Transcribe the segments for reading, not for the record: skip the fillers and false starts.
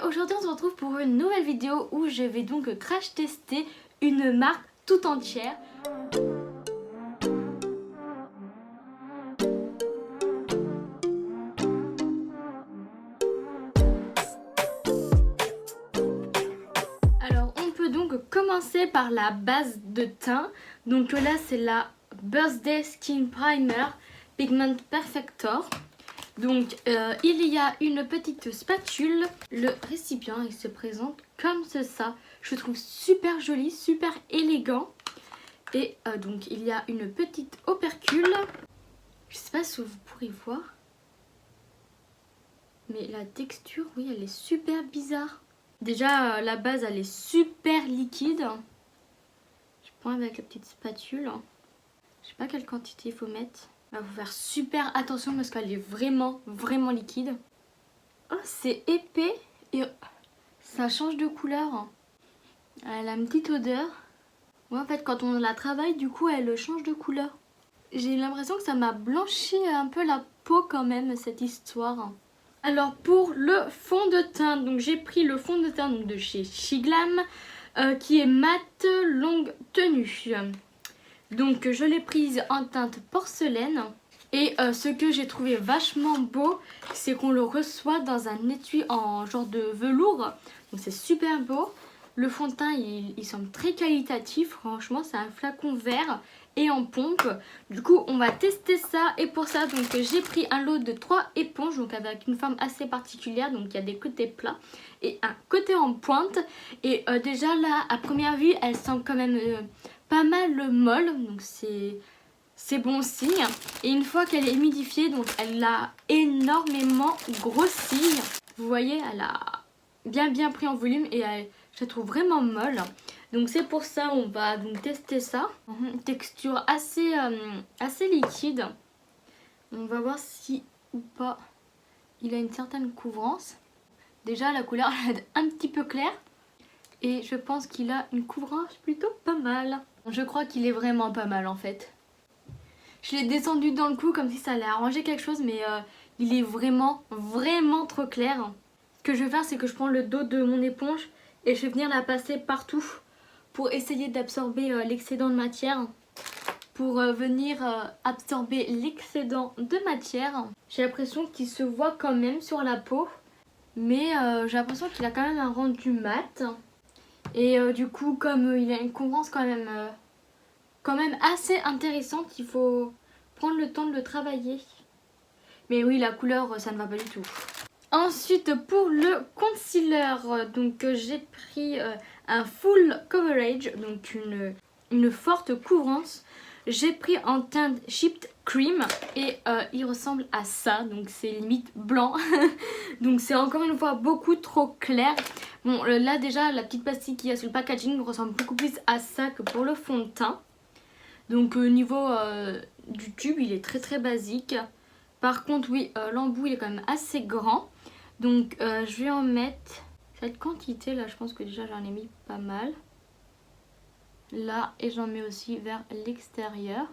aujourd'hui on se retrouve pour une nouvelle vidéo où je vais donc crash tester une marque tout entière. Alors on peut donc commencer par la base de teint. Donc là c'est la Birthday Skin Primer Pigment Perfector. Donc il y a une petite spatule. Le récipient il se présente comme ça. Je trouve super joli, super élégant. Et donc il y a une petite opercule. Je sais pas si vous pourrez voir, mais la texture, oui, elle est super bizarre. Déjà la base elle est super liquide. Je prends avec la petite spatule. Je sais pas quelle quantité il faut mettre. Il faut faire super attention parce qu'elle est vraiment liquide. Oh, c'est épais et ça change de couleur. Elle a une petite odeur. Ouais, en fait quand on la travaille du coup elle change de couleur. J'ai l'impression que ça m'a blanchi un peu la peau quand même cette histoire. Alors pour le fond de teint, donc j'ai pris le fond de teint donc, de chez Shiglam qui est mat longue tenue. Donc je l'ai prise en teinte porcelaine. Et ce que j'ai trouvé vachement beau, c'est qu'on le reçoit dans un étui en genre de velours. Donc c'est super beau. Le fond de teint il semble très qualitatif. Franchement c'est un flacon vert et en pompe. Du coup on va tester ça. Et pour ça donc j'ai pris un lot de 3 éponges. Donc avec une forme assez particulière. Donc il y a des côtés plats et un côté en pointe. Et déjà là à première vue elle semble quand même pas mal molle, donc c'est bon signe. Et une fois qu'elle est humidifiée, donc elle a énormément grossi. Vous voyez, elle a bien pris en volume et je la trouve vraiment molle. Donc c'est pour ça on va donc tester ça. Texture assez liquide. On va voir si ou pas il a une certaine couvrance. Déjà la couleur elle est un petit peu claire. Et je pense qu'il a une couvrance plutôt pas mal. Je crois qu'il est vraiment pas mal en fait. Je l'ai descendu dans le cou comme si ça allait arranger quelque chose, mais il est vraiment trop clair. Ce que je vais faire, c'est que je prends le dos de mon éponge et je vais venir la passer partout pour essayer d'absorber l'excédent de matière. Pour venir absorber l'excédent de matière. J'ai l'impression qu'il se voit quand même sur la peau, mais j'ai l'impression qu'il a quand même un rendu mat. Et du coup, comme il a une couvrance quand même assez intéressante, il faut prendre le temps de le travailler. Mais oui, la couleur, ça ne va pas du tout. Ensuite, pour le concealer, donc j'ai pris un full coverage, donc une forte couvrance. J'ai pris en teinte Chipped Cream et il ressemble à ça, donc c'est limite blanc. Donc c'est encore une fois beaucoup trop clair. Bon là déjà la petite pastille qu'il y a sur le packaging ressemble beaucoup plus à ça que pour le fond de teint. Donc au niveau du tube il est très basique. Par contre oui l'embout il est quand même assez grand. Donc je vais en mettre cette quantité là, je pense que déjà j'en ai mis pas mal. Là et j'en mets aussi vers l'extérieur.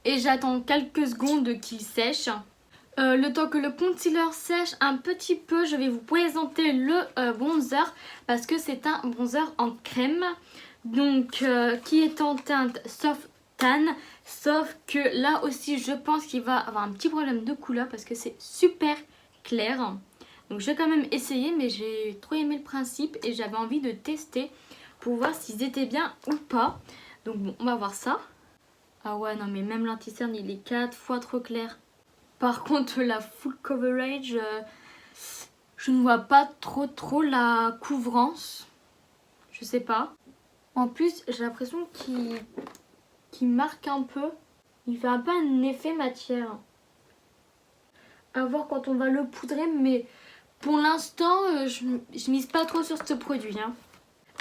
Et j'attends quelques secondes qu'il sèche. Le temps que le concealer sèche un petit peu, je vais vous présenter le bronzer parce que c'est un bronzer en crème, donc qui est en teinte soft tan, sauf que là aussi je pense qu'il va avoir un petit problème de couleur parce que c'est super clair. Donc je vais quand même essayer, mais j'ai trop aimé le principe et j'avais envie de tester pour voir s'ils étaient bien ou pas. Donc bon, on va voir ça. Ah ouais non mais même l'anti-cerne il est 4 fois trop clair. Par contre la full coverage, je ne vois pas trop la couvrance. Je sais pas. En plus j'ai l'impression qu'il marque un peu. Il fait un peu un effet matière. À voir quand on va le poudrer, mais pour l'instant je mise pas trop sur ce produit.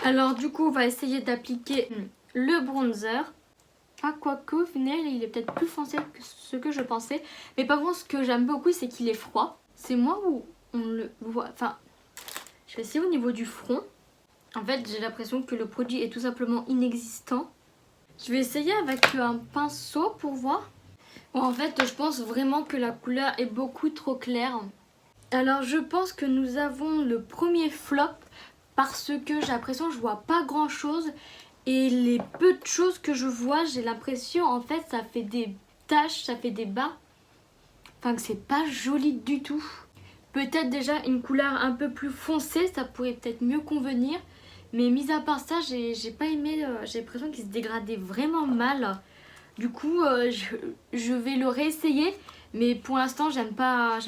Alors du coup on va essayer d'appliquer le bronzer. Ah quoique au final il est peut-être plus foncé que ce que je pensais. Mais par contre ce que j'aime beaucoup c'est qu'il est froid. C'est moi où on le voit. Enfin je vais essayer au niveau du front. En fait j'ai l'impression que le produit est tout simplement inexistant. Je vais essayer avec un pinceau pour voir. Bon, en fait je pense vraiment que la couleur est beaucoup trop claire. Alors je pense que nous avons le premier flop parce que j'ai l'impression que je vois pas grand chose et les peu de choses que je vois, j'ai l'impression en fait ça fait des taches, ça fait des bas. Enfin que c'est pas joli du tout. Peut-être déjà une couleur un peu plus foncée, ça pourrait peut-être mieux convenir. Mais mis à part ça, j'ai pas aimé, j'ai l'impression qu'il se dégradait vraiment mal. Du coup, je vais le réessayer, mais pour l'instant, j'aime pas.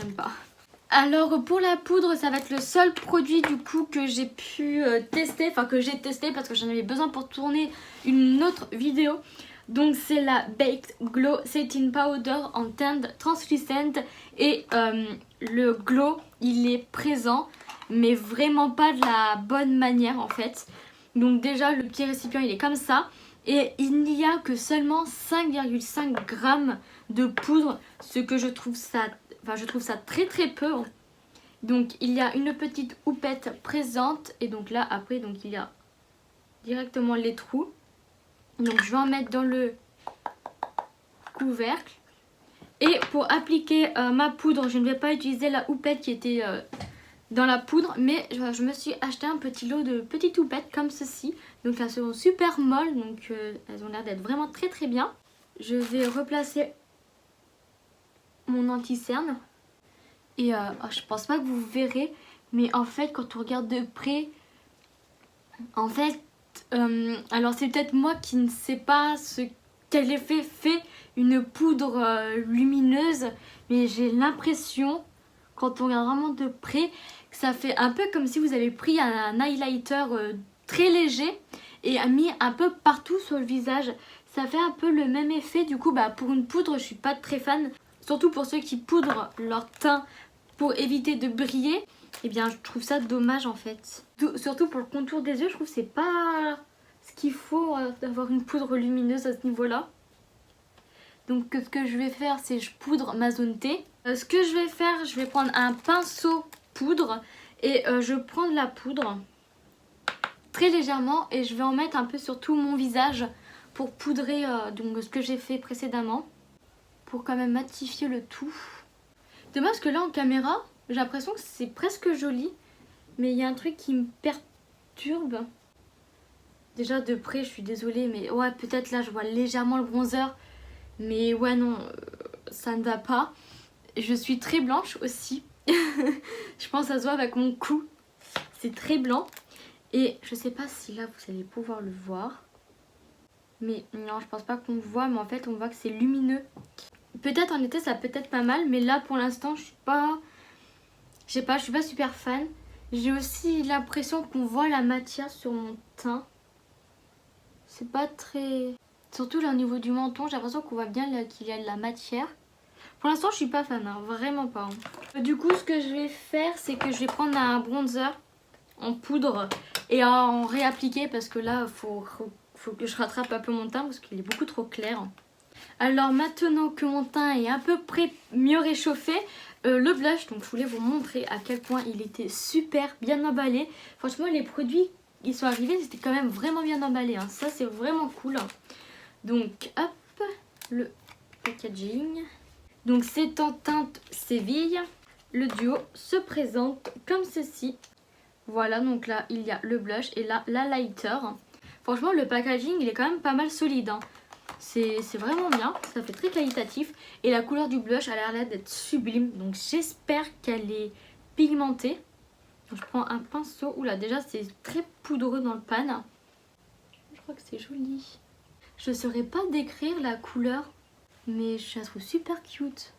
Alors pour la poudre, ça va être le seul produit du coup que j'ai pu tester, enfin que j'ai testé parce que j'en avais besoin pour tourner une autre vidéo. Donc c'est la Baked Glow Setting Powder en teinte translucente et le glow il est présent mais vraiment pas de la bonne manière en fait. Donc déjà le petit récipient il est comme ça et il n'y a que seulement 5,5 grammes de poudre, ce que je trouve ça très très peu. Donc il y a une petite houppette présente et donc là après donc il y a directement les trous. Donc je vais en mettre dans le couvercle. Et pour appliquer ma poudre, je ne vais pas utiliser la houppette qui était dans la poudre, mais je me suis acheté un petit lot de petites houpettes comme ceci. Donc elles sont super molles, donc elles ont l'air d'être vraiment très très bien. Je vais replacer mon anti-cerne. Et je pense pas que vous verrez, mais en fait quand on regarde de près, en fait, alors c'est peut-être moi qui ne sais pas quel effet fait une poudre lumineuse, mais j'ai l'impression, quand on regarde vraiment de près, que ça fait un peu comme si vous avez pris un highlighter très léger et a mis un peu partout sur le visage. Ça fait un peu le même effet, du coup pour une poudre je suis pas très fan, surtout pour ceux qui poudrent leur teint pour éviter de briller. Eh bien je trouve ça dommage en fait. Surtout pour le contour des yeux, je trouve que c'est pas ce qu'il faut d'avoir une poudre lumineuse à ce niveau là. Donc ce que je vais faire c'est je poudre ma zone T. Ce que je vais faire, je vais prendre un pinceau poudre et je prends de la poudre très légèrement et je vais en mettre un peu sur tout mon visage pour poudrer donc ce que j'ai fait précédemment, pour quand même matifier le tout. Dommage que là en caméra j'ai l'impression que c'est presque joli, mais il y a un truc qui me perturbe. Déjà de près je suis désolée, mais ouais peut-être là je vois légèrement le bronzer, mais ouais non ça ne va pas. Je suis très blanche aussi. Je pense que ça se voit avec mon cou, c'est très blanc. Et je sais pas si là vous allez pouvoir le voir, mais non je pense pas qu'on le voit, mais en fait on voit que c'est lumineux. Peut-être en été ça peut être pas mal, mais là pour l'instant je suis pas super fan. J'ai aussi l'impression qu'on voit la matière sur mon teint. C'est pas très... Surtout là au niveau du menton, j'ai l'impression qu'on voit bien qu'il y a de la matière. Pour l'instant je suis pas fan, hein, vraiment pas. Du coup ce que je vais faire c'est que je vais prendre un bronzer en poudre et en réappliquer parce que là faut que je rattrape un peu mon teint parce qu'il est beaucoup trop clair. Alors maintenant que mon teint est à peu près mieux réchauffé, le blush, donc je voulais vous montrer à quel point il était super bien emballé. Franchement les produits ils sont arrivés, c'était quand même vraiment bien emballé, hein. Ça c'est vraiment cool. Donc hop, le packaging. Donc c'est en teinte Séville. Le duo se présente comme ceci. Voilà, donc là il y a le blush et là l'highlighter. Franchement le packaging il est quand même pas mal solide, hein. C'est vraiment bien, ça fait très qualitatif. Et la couleur du blush a l'air d'être sublime. Donc j'espère qu'elle est pigmentée. Donc, je prends un pinceau. Oula déjà c'est très poudreux dans le pan. Je crois que c'est joli. Je ne saurais pas décrire la couleur, mais je la trouve super cute.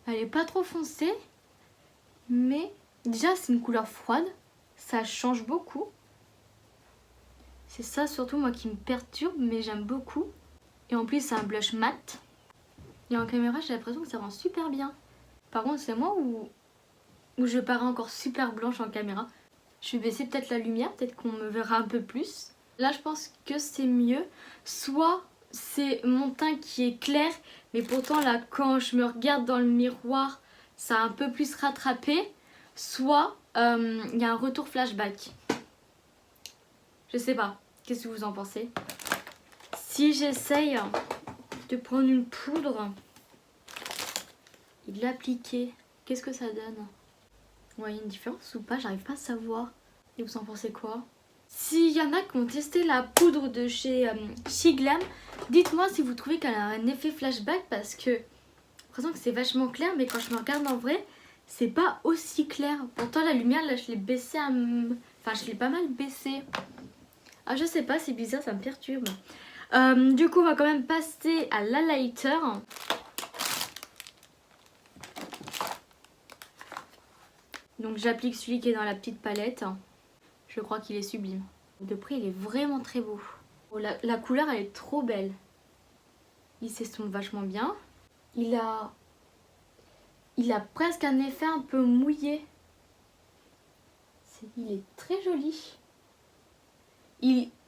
Elle est pas trop foncée, mais déjà c'est une couleur froide. Ça change beaucoup. C'est ça surtout moi qui me perturbe, mais j'aime beaucoup. Et en plus c'est un blush mat. Et en caméra j'ai l'impression que ça rend super bien. Par contre c'est moi ou je parais encore super blanche en caméra. Je vais baisser peut-être la lumière, peut-être qu'on me verra un peu plus. Là je pense que c'est mieux. Soit c'est mon teint qui est clair, mais pourtant là quand je me regarde dans le miroir ça a un peu plus rattrapé. Soit il y a un retour flashback. Je sais pas, qu'est-ce que vous en pensez? Si j'essaye de prendre une poudre et de l'appliquer, qu'est-ce que ça donne? Vous voyez une différence ou pas? J'arrive pas à savoir. Et vous en pensez quoi? S'il y en a qui ont testé la poudre de chez Shiglam, dites-moi si vous trouvez qu'elle a un effet flashback parce que j'ai l'impression que c'est vachement clair, mais quand je me regarde en vrai, c'est pas aussi clair. Pourtant la lumière là je l'ai baissée enfin je l'ai pas mal baissée. Ah je sais pas, c'est bizarre, ça me perturbe. Du coup on va quand même passer à l'highlighter. Donc j'applique celui qui est dans la petite palette. Je crois qu'il est sublime. De près il est vraiment très beau. Oh, la couleur elle est trop belle. Il s'estompe vachement bien. Il a presque un effet un peu mouillé. Il est très joli.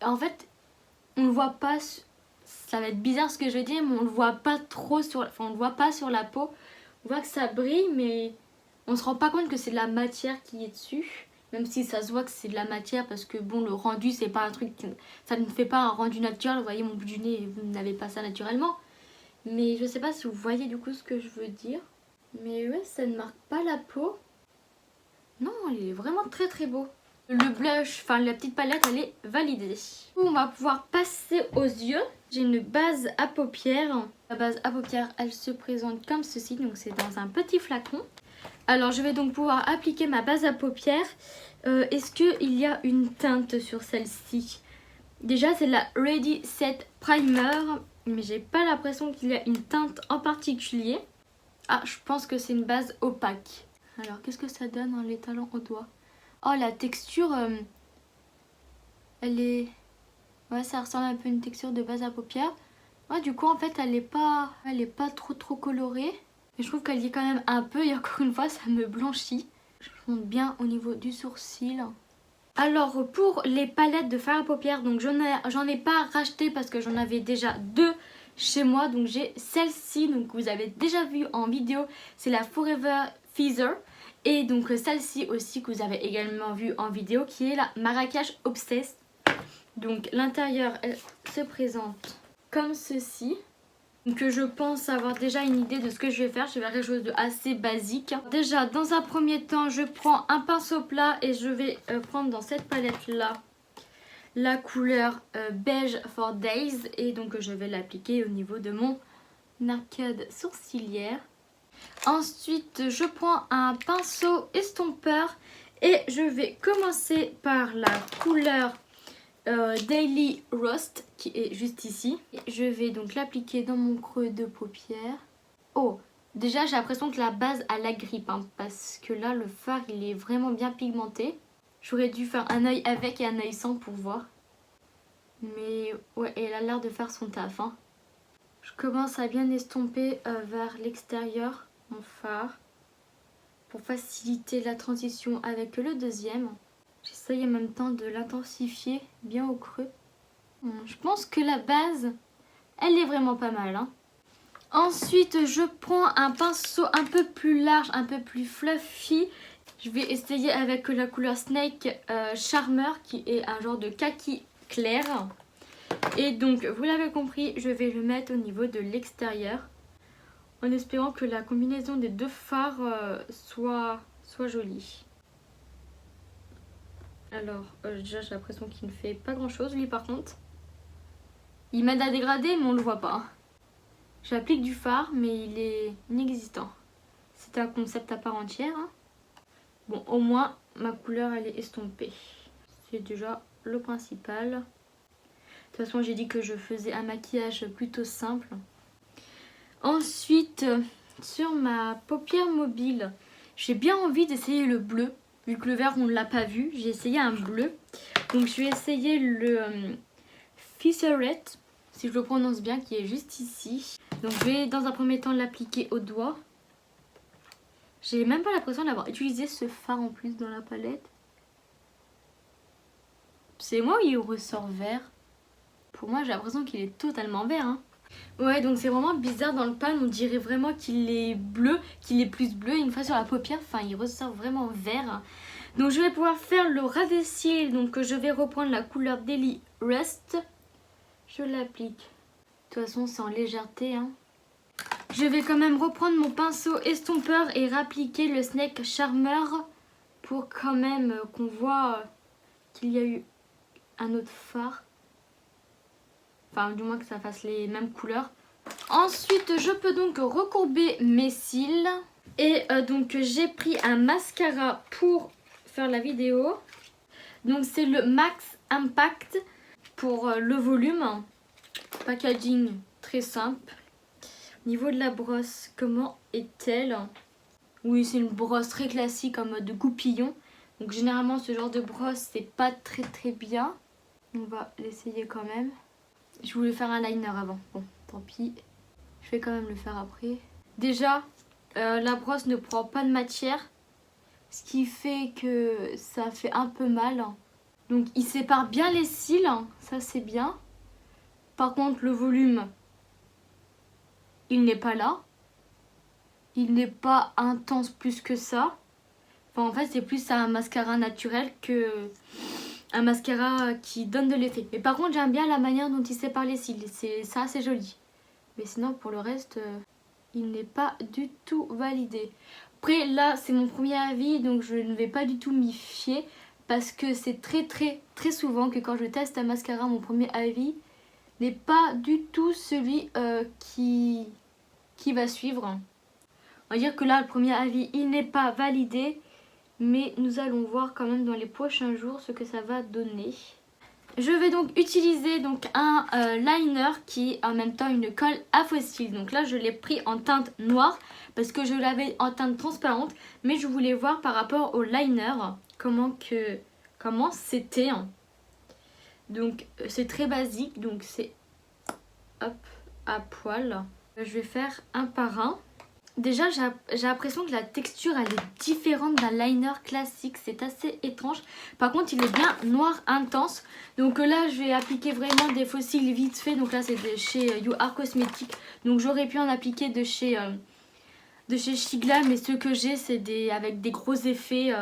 En fait, on le voit pas. Ça va être bizarre ce que je vais dire, mais on le voit pas trop on le voit pas sur la peau. On voit que ça brille, mais on se rend pas compte que c'est de la matière qui est dessus. Même si ça se voit que c'est de la matière parce que bon, le rendu c'est pas un truc, ça ne fait pas un rendu naturel. Vous voyez mon bout du nez, vous n'avez pas ça naturellement. Mais je sais pas si vous voyez du coup ce que je veux dire. Mais ouais, ça ne marque pas la peau. Non, il est vraiment très très beau. Le blush, enfin la petite palette, elle est validée. On va pouvoir passer aux yeux. J'ai une base à paupières. La base à paupières, elle se présente comme ceci. Donc c'est dans un petit flacon. Alors je vais donc pouvoir appliquer ma base à paupières. Est-ce qu'il y a une teinte sur celle-ci? Déjà c'est la Ready Set Primer. Mais j'ai pas l'impression qu'il y a une teinte en particulier. Ah, je pense que c'est une base opaque. Alors, qu'est-ce que ça donne en l'étalant au doigt? Oh, la texture, elle est... Ouais, ça ressemble un peu à une texture de base à paupières. Ouais, du coup, en fait, elle est pas trop colorée. Mais je trouve qu'elle y est quand même un peu. Et encore une fois, ça me blanchit. Je monte bien au niveau du sourcil. Alors, pour les palettes de fard à paupières, donc j'en ai pas racheté parce que j'en avais déjà deux chez moi. Donc j'ai celle-ci, donc vous avez déjà vu en vidéo, c'est la Forever Feather. Et donc celle-ci aussi que vous avez également vu en vidéo, qui est la Marrakech Obsessed. Donc l'intérieur, elle se présente comme ceci. Donc je pense avoir déjà une idée de ce que je vais faire. Je vais faire quelque chose de assez basique. Déjà, dans un premier temps, je prends un pinceau plat et je vais prendre dans cette palette-là la couleur Beige for Days. Et donc je vais l'appliquer au niveau de mon arcade sourcilière. Ensuite, je prends un pinceau estompeur et je vais commencer par la couleur Daily Rust qui est juste ici. Je vais donc l'appliquer dans mon creux de paupière. Oh, déjà j'ai l'impression que la base a la grippe hein, parce que là le fard il est vraiment bien pigmenté. J'aurais dû faire un œil avec et un œil sans pour voir. Mais ouais, elle a l'air de faire son taf. Hein. Je commence à bien estomper vers l'extérieur mon fard pour faciliter la transition avec le deuxième. J'essaye en même temps de l'intensifier bien au creux. Je pense que la base, elle est vraiment pas mal. Hein. Ensuite, je prends un pinceau un peu plus large, un peu plus fluffy. Je vais essayer avec la couleur Snake Charmer qui est un genre de kaki clair. Et donc, vous l'avez compris, je vais le mettre au niveau de l'extérieur. En espérant que la combinaison des deux fards soit jolie. Alors, déjà j'ai l'impression qu'il ne fait pas grand chose lui par contre. Il m'aide à dégrader mais on le voit pas. J'applique du fard mais il est inexistant. C'est un concept à part entière. Hein. Bon, au moins ma couleur elle est estompée. C'est déjà le principal. De toute façon j'ai dit que je faisais un maquillage plutôt simple. Ensuite, sur ma paupière mobile, j'ai bien envie d'essayer le bleu. Vu que le vert on ne l'a pas vu, j'ai essayé un bleu. Donc je vais essayer le Fisseret, si je le prononce bien, qui est juste ici. Donc je vais dans un premier temps l'appliquer au doigt. J'ai même pas l'impression d'avoir utilisé ce fard en plus dans la palette. C'est moi où il ressort vert. Pour moi j'ai l'impression qu'il est totalement vert. Hein. Ouais, donc c'est vraiment bizarre dans le pan, on dirait vraiment qu'il est bleu, qu'il est plus bleu. Une fois sur la paupière, enfin il ressort vraiment vert. Donc je vais pouvoir faire le ras des cils, donc je vais reprendre la couleur Daily Rust. Je l'applique. De toute façon c'est en légèreté. Hein. Je vais quand même reprendre mon pinceau estompeur et réappliquer le Snake Charmer pour quand même qu'on voit qu'il y a eu un autre fard. Enfin, du moins que ça fasse les mêmes couleurs. Ensuite, je peux donc recourber mes cils. Et donc, j'ai pris un mascara pour faire la vidéo. Donc, c'est le Max Impact pour le volume. Packaging très simple. Au niveau de la brosse, comment est-elle? Oui, c'est une brosse très classique en mode goupillon. Donc, généralement, ce genre de brosse, c'est pas très bien. On va l'essayer quand même. Je voulais faire un liner avant. Bon, tant pis. Je vais quand même le faire après. Déjà, la brosse ne prend pas de matière. Ce qui fait que ça fait un peu mal. Donc, il sépare bien les cils. Ça, c'est bien. Par contre, le volume, il n'est pas là. Il n'est pas intense plus que ça. Enfin, en fait, c'est plus un mascara naturel que un mascara qui donne de l'effet. Mais par contre, j'aime bien la manière dont il sépare les cils. C'est assez joli. Mais sinon, pour le reste, il n'est pas du tout validé. Après, là, c'est mon premier avis, donc je ne vais pas du tout m'y fier. Parce que c'est très souvent que quand je teste un mascara, mon premier avis n'est pas du tout celui qui va suivre. On va dire que là, le premier avis, il n'est pas validé. Mais nous allons voir quand même dans les prochains jours ce que ça va donner. Je vais donc utiliser donc un liner qui est en même temps une colle à faux cils. Donc là, je l'ai pris en teinte noire parce que je l'avais en teinte transparente. Mais je voulais voir par rapport au liner comment c'était. Donc c'est très basique, donc c'est hop à poil. Je vais faire un par un. Déjà, j'ai l'impression que la texture, elle est différente d'un liner classique. C'est assez étrange. Par contre, il est bien noir intense. Donc là, je vais appliquer vraiment des faux cils vite fait. Donc là, c'est de chez You Are Cosmetics. Donc j'aurais pu en appliquer de chez Shigla. Mais ceux que j'ai, c'est avec des gros effets,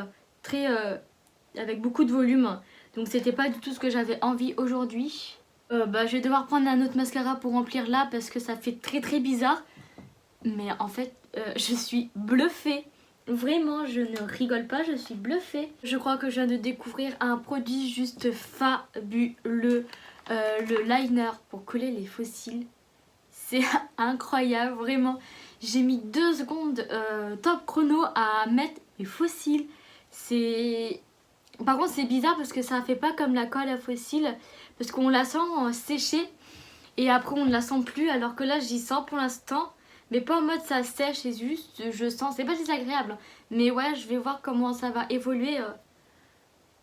avec beaucoup de volume. Donc c'était pas du tout ce que j'avais envie aujourd'hui. Je vais devoir prendre un autre mascara pour remplir là parce que ça fait très bizarre. Mais en fait, je suis bluffée. Vraiment, je ne rigole pas, je suis bluffée. Je crois que je viens de découvrir un produit juste fabuleux. Le liner pour coller les faux cils. C'est incroyable, vraiment. J'ai mis 2 secondes top chrono à mettre mes faux cils. Par contre, c'est bizarre parce que ça fait pas comme la colle à faux cils. Parce qu'on la sent sécher et après on ne la sent plus. Alors que là, j'y sens pour l'instant. Mais pas en mode ça sèche et juste je sens, c'est pas désagréable. Mais ouais, je vais voir comment ça va évoluer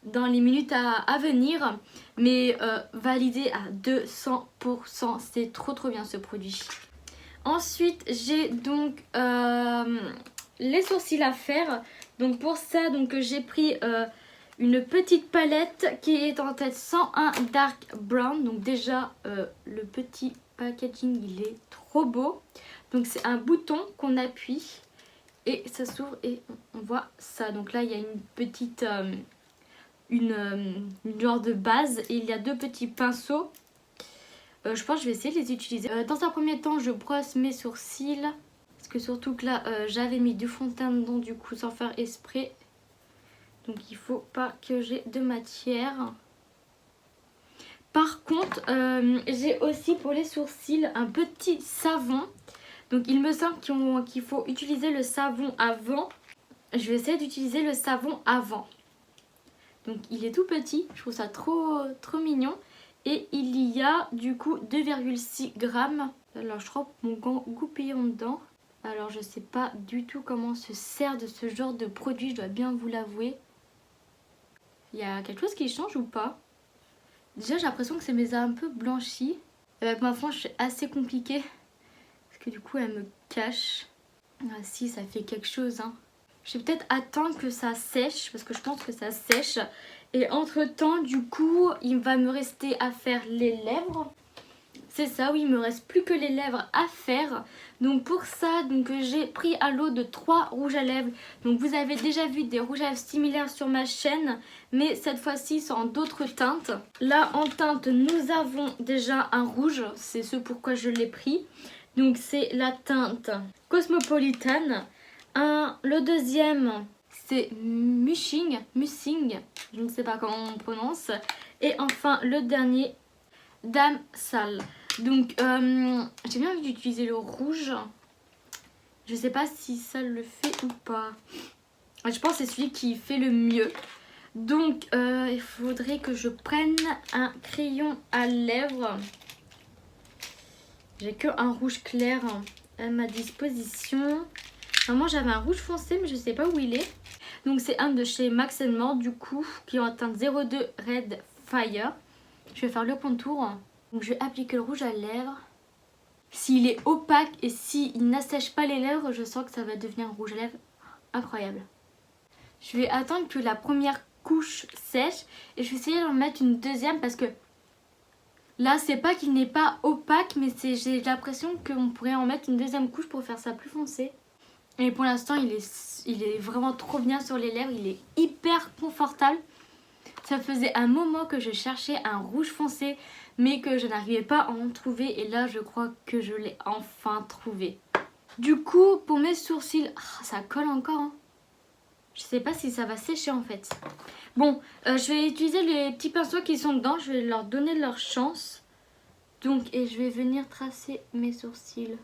dans les minutes à venir. Mais validé à 200%, c'est trop bien ce produit. Ensuite, j'ai donc les sourcils à faire. Donc pour ça, j'ai pris une petite palette qui est en tête 101 Dark Brown. Donc déjà, le petit packaging, il est trop beau. Donc c'est un bouton qu'on appuie et ça s'ouvre et on voit ça. Donc là il y a une petite une genre de base et il y a 2 petits pinceaux. Je pense que je vais essayer de les utiliser. Dans un premier temps, je brosse mes sourcils parce que surtout que là j'avais mis du fond de teint dedans du coup sans faire exprès. Donc il faut pas que j'ai de matière. Par contre, j'ai aussi pour les sourcils un petit savon. Donc il me semble qu'il faut utiliser le savon avant. Je vais essayer d'utiliser le savon avant. Donc il est tout petit, je trouve ça trop mignon. Et il y a du coup 2,6 grammes. Alors je trempe mon goupillon dedans. Alors je sais pas du tout comment se sert de ce genre de produit, je dois bien vous l'avouer. Il y a quelque chose qui change ou pas? Déjà j'ai l'impression que ça me les a un peu blanchis. Avec ma frange c'est assez compliqué. Parce que du coup elle me cache. Ah si, ça fait quelque chose hein. Je vais peut-être attendre que ça sèche parce que je pense que ça sèche. Et entre temps du coup il va me rester à faire les lèvres. C'est ça, oui, il me reste plus que les lèvres à faire. Donc pour ça, j'ai pris à l'eau de 3 rouges à lèvres. Donc vous avez déjà vu des rouges à lèvres similaires sur ma chaîne. Mais cette fois-ci, c'est en d'autres teintes. Là, en teinte, nous avons déjà un rouge. C'est ce pourquoi je l'ai pris. Donc c'est la teinte Cosmopolitan. Le deuxième, c'est Mushing, je ne sais pas comment on prononce. Et enfin le dernier, Dame Sale. Donc j'ai bien envie d'utiliser le rouge. Je sais pas si ça le fait ou pas. Je pense que c'est celui qui fait le mieux. Donc il faudrait que je prenne un crayon à lèvres. J'ai que un rouge clair à ma disposition. Normalement j'avais un rouge foncé mais je sais pas où il est. Donc c'est un de chez Max More du coup qui est en teinte 02 Red Fire. Je vais faire le contour. Donc je vais appliquer le rouge à lèvres. S'il est opaque et s'il n'assèche pas les lèvres, je sens que ça va devenir un rouge à lèvres incroyable. Je vais attendre que la première couche sèche et je vais essayer d'en mettre une deuxième parce que là c'est pas qu'il n'est pas opaque mais j'ai l'impression qu'on pourrait en mettre une deuxième couche pour faire ça plus foncé. Et pour l'instant il est vraiment trop bien sur les lèvres, il est hyper confortable. Ça faisait un moment que je cherchais un rouge foncé mais que je n'arrivais pas à en trouver et là je crois que je l'ai enfin trouvé. Du coup pour mes sourcils, ça colle encore hein. Je sais pas si ça va sécher en fait. Bon, je vais utiliser les petits pinceaux qui sont dedans, je vais leur donner leur chance. Donc, et je vais venir tracer mes sourcils.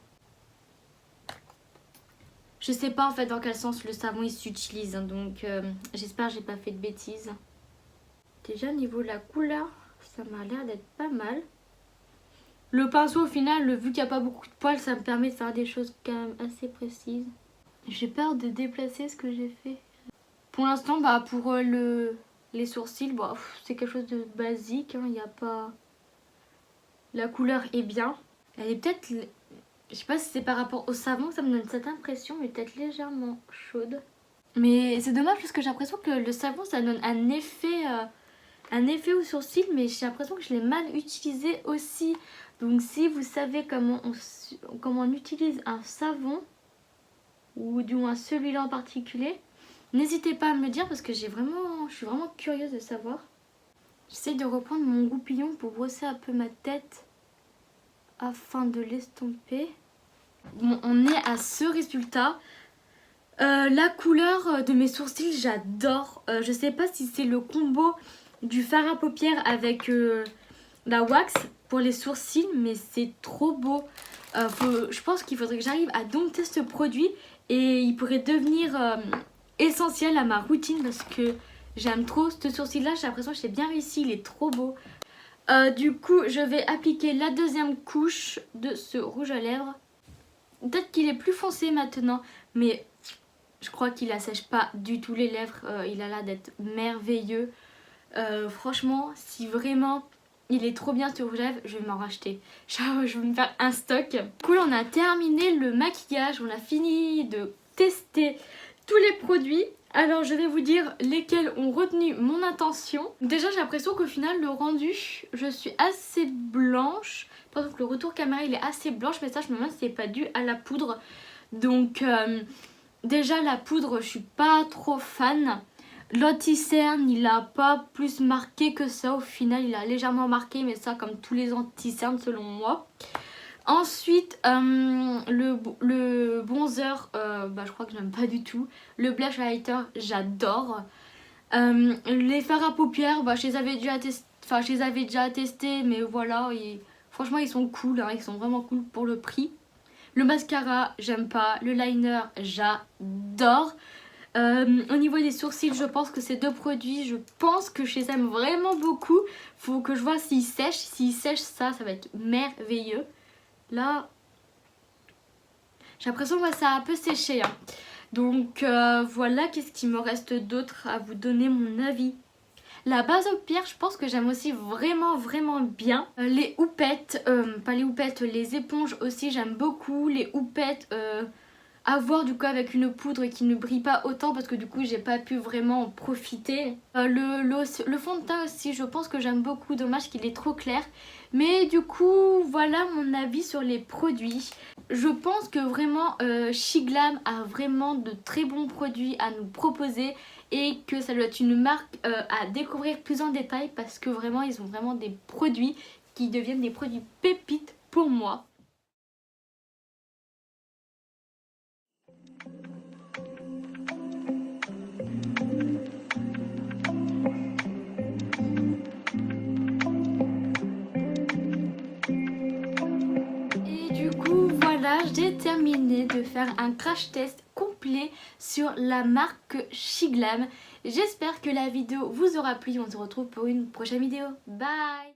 Je sais pas en fait dans quel sens le savon il s'utilise, hein, donc j'espère que j'ai pas fait de bêtises. Déjà au niveau de la couleur, ça m'a l'air d'être pas mal. Le pinceau au final, vu qu'il n'y a pas beaucoup de poils, ça me permet de faire des choses quand même assez précises. J'ai peur de déplacer ce que j'ai fait. Pour l'instant, bah, pour les sourcils, bah, c'est quelque chose de basique. Il n'y a pas... La couleur est bien. Elle est peut-être... Je sais pas si c'est par rapport au savon que ça me donne cette impression, mais peut-être légèrement chaude. Mais c'est dommage parce que j'ai l'impression que le savon, ça donne un effet aux sourcils, mais j'ai l'impression que je l'ai mal utilisé aussi. Donc si vous savez comment on utilise un savon, ou du moins celui-là en particulier, n'hésitez pas à me le dire parce que je suis vraiment curieuse de savoir. J'essaie de reprendre mon goupillon pour brosser un peu ma tête afin de l'estomper. Bon, on est à ce résultat. La couleur de mes sourcils, j'adore. Je sais pas si c'est le combo du fard à paupières avec la wax pour les sourcils, mais c'est trop beau. Je pense qu'il faudrait que j'arrive à dompter ce produit et il pourrait devenir essentiel à ma routine parce que j'aime trop ce sourcil là. J'ai l'impression que j'ai bien réussi, il est trop beau. Du coup je vais appliquer la deuxième couche de ce rouge à lèvres. Peut-être qu'il est plus foncé maintenant, mais je crois qu'il assèche pas du tout les lèvres. Il a l'air d'être merveilleux. Franchement, si vraiment il est trop bien ce rouge à lèvres, je vais m'en racheter. Genre, je vais me faire un stock. Cool, on a terminé le maquillage, on a fini de tester tous les produits. Alors je vais vous dire lesquels ont retenu mon attention. Déjà j'ai l'impression qu'au final le rendu, je suis assez blanche. Par exemple le retour caméra il est assez blanche, mais ça je me demande si c'est pas dû à la poudre. Donc déjà la poudre je suis pas trop fan. L'anti-cerne il a pas plus marqué que ça, au final il a légèrement marqué, mais ça comme tous les anti-cernes selon moi. Ensuite, le bronzer, je crois que j'aime pas du tout. Le blush highlighter, j'adore. Les fards à paupières, je les avais déjà testés, mais voilà, franchement ils sont cool, hein, ils sont vraiment cool pour le prix. Le mascara, j'aime pas. Le liner, j'adore. Au niveau des sourcils, je pense que ces deux produits, je pense que je les aime vraiment beaucoup. Faut que je vois s'ils sèchent. S'ils sèchent, ça va être merveilleux. Là, j'ai l'impression que ça a un peu séché. Hein. Donc voilà, qu'est-ce qu'il me reste d'autre à vous donner mon avis. La base au pierre, je pense que j'aime aussi vraiment bien. Les houpettes, pas les houpettes, les éponges aussi j'aime beaucoup. Les houpettes à voir du coup avec une poudre qui ne brille pas autant parce que du coup j'ai pas pu vraiment en profiter. Le fond de teint aussi, je pense que j'aime beaucoup, dommage qu'il est trop clair. Mais du coup voilà mon avis sur les produits. Je pense que vraiment Shiglam a vraiment de très bons produits à nous proposer et que ça doit être une marque à découvrir plus en détail parce que vraiment ils ont vraiment des produits qui deviennent des produits pépites pour moi. voilà, j'ai terminé de faire un crash test complet sur la marque SheGlam. J'espère que la vidéo vous aura plu. On se retrouve pour une prochaine vidéo. Bye!